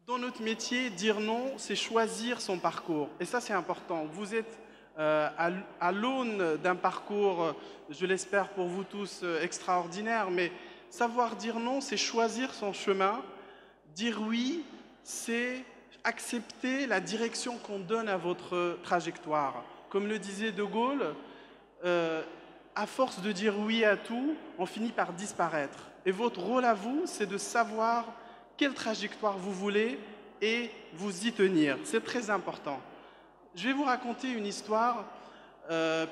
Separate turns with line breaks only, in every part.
Dans notre métier, dire non, c'est choisir son parcours. Et ça, c'est important. Vous êtes à l'aune d'un parcours, je l'espère pour vous tous, extraordinaire, mais savoir dire non, c'est choisir son chemin. Dire oui, c'est accepter la direction qu'on donne à votre trajectoire. Comme le disait De Gaulle, euh, à force de dire oui à tout, on finit par disparaître. Et votre rôle à vous, c'est de savoir quelle trajectoire vous voulez et vous y tenir. C'est très important. Je vais vous raconter une histoire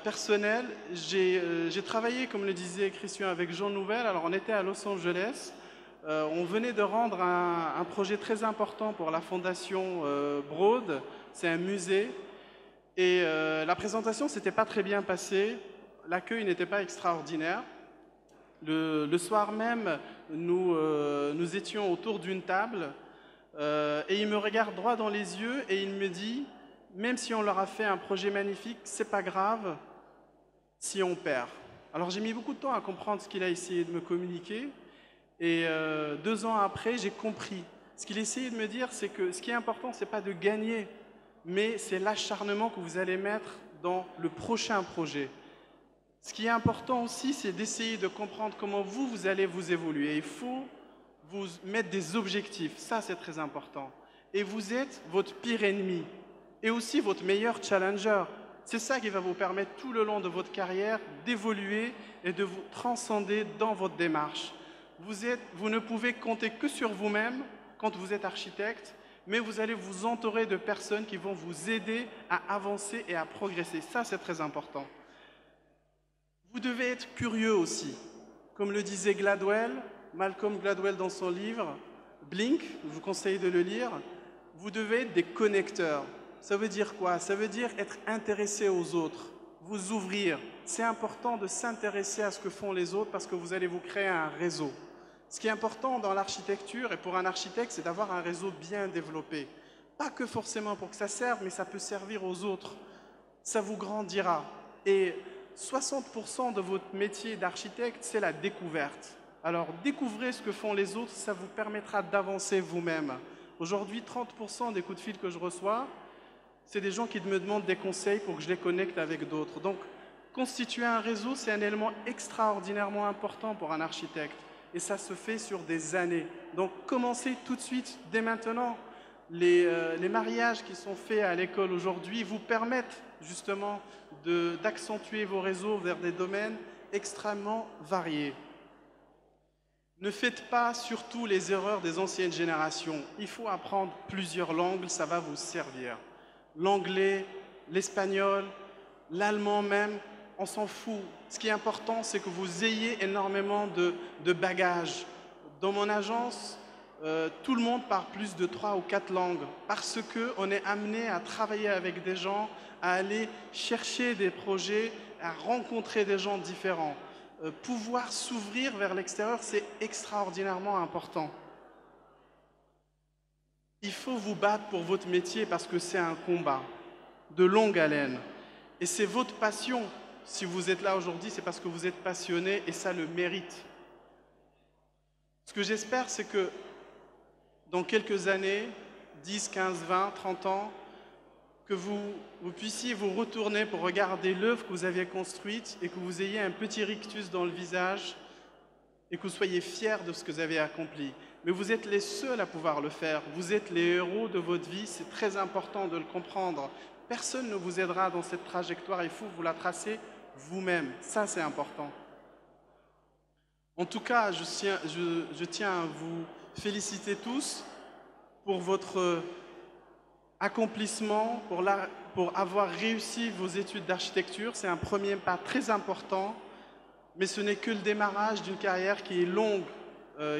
personnelle. J'ai travaillé, comme le disait Christian, avec Jean Nouvel. Alors on était à Los Angeles. On venait de rendre un projet très important pour la fondation Broad. C'est un musée. Et la présentation s'était pas très bien passée. L'accueil n'était pas extraordinaire. Le soir même, nous étions autour d'une table et il me regarde droit dans les yeux et il me dit, même si on leur a fait un projet magnifique, c'est pas grave si on perd. Alors j'ai mis beaucoup de temps à comprendre ce qu'il a essayé de me communiquer et 2 ans après, j'ai compris. Ce qu'il essayait de me dire, c'est que ce qui est important, c'est pas de gagner, mais c'est l'acharnement que vous allez mettre dans le prochain projet. Ce qui est important aussi, c'est d'essayer de comprendre comment vous allez vous évoluer. Il faut vous mettre des objectifs, ça c'est très important. Et vous êtes votre pire ennemi et aussi votre meilleur challenger. C'est ça qui va vous permettre tout le long de votre carrière d'évoluer et de vous transcender dans votre démarche. Vous ne pouvez compter que sur vous-même quand vous êtes architecte, mais vous allez vous entourer de personnes qui vont vous aider à avancer et à progresser. Ça, c'est très important. Vous devez être curieux aussi. Comme le disait Gladwell, Malcolm Gladwell dans son livre, Blink, je vous conseille de le lire, vous devez être des connecteurs. Ça veut dire quoi? Ça veut dire être intéressé aux autres, vous ouvrir. C'est important de s'intéresser à ce que font les autres parce que vous allez vous créer un réseau. Ce qui est important dans l'architecture et pour un architecte, c'est d'avoir un réseau bien développé. Pas que forcément pour que ça serve, mais ça peut servir aux autres. Ça vous grandira. Et 60% de votre métier d'architecte, c'est la découverte. Alors, découvrez ce que font les autres, ça vous permettra d'avancer vous-même. Aujourd'hui, 30% des coups de fil que je reçois, c'est des gens qui me demandent des conseils pour que je les connecte avec d'autres. Donc, constituer un réseau, c'est un élément extraordinairement important pour un architecte. Et ça se fait sur des années. Donc, commencez tout de suite, dès maintenant. Les mariages qui sont faits à l'école aujourd'hui vous permettent justement d'accentuer vos réseaux vers des domaines extrêmement variés. Ne faites pas surtout les erreurs des anciennes générations. Il faut apprendre plusieurs langues, ça va vous servir. L'anglais, l'espagnol, l'allemand même, on s'en fout. Ce qui est important, c'est que vous ayez énormément de bagages. Dans mon agence, tout le monde parle plus de 3 ou 4 langues parce qu'on est amené à travailler avec des gens, à aller chercher des projets, à rencontrer des gens différents. Pouvoir s'ouvrir vers l'extérieur, c'est extraordinairement important. Il faut vous battre pour votre métier parce que c'est un combat de longue haleine. Et c'est votre passion. Si vous êtes là aujourd'hui, c'est parce que vous êtes passionné et ça le mérite. Ce que j'espère, c'est que dans quelques années, 10, 15, 20, 30 ans, que vous puissiez vous retourner pour regarder l'œuvre que vous aviez construite et que vous ayez un petit rictus dans le visage et que vous soyez fiers de ce que vous avez accompli. Mais vous êtes les seuls à pouvoir le faire. Vous êtes les héros de votre vie, c'est très important de le comprendre. Personne ne vous aidera dans cette trajectoire, il faut vous la tracer vous-même. Ça, c'est important. En tout cas, je tiens à vous féliciter tous pour votre accomplissement, pour avoir réussi vos études d'architecture. C'est un premier pas très important, mais ce n'est que le démarrage d'une carrière qui est longue,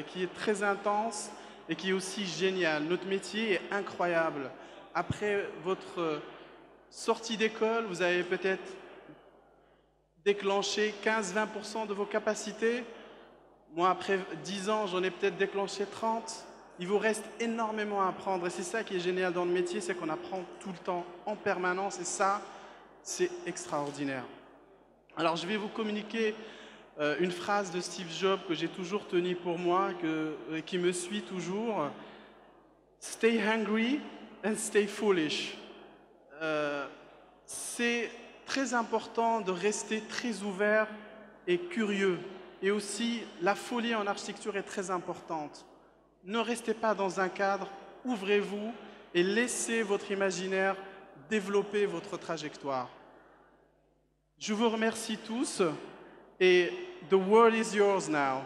qui est très intense et qui est aussi géniale. Notre métier est incroyable. Après votre sortie d'école, vous avez peut-être déclenché 15-20% de vos capacités. Moi, après 10 ans, j'en ai peut-être déclenché 30. Il vous reste énormément à apprendre et c'est ça qui est génial dans le métier, c'est qu'on apprend tout le temps, en permanence et ça, c'est extraordinaire. Alors, je vais vous communiquer une phrase de Steve Jobs que j'ai toujours tenue pour moi, qui me suit toujours. Stay hungry and stay foolish. C'est très important de rester très ouvert et curieux. Et aussi, la folie en architecture est très importante. Ne restez pas dans un cadre, ouvrez-vous et laissez votre imaginaire développer votre trajectoire. Je vous remercie tous et the world is yours now.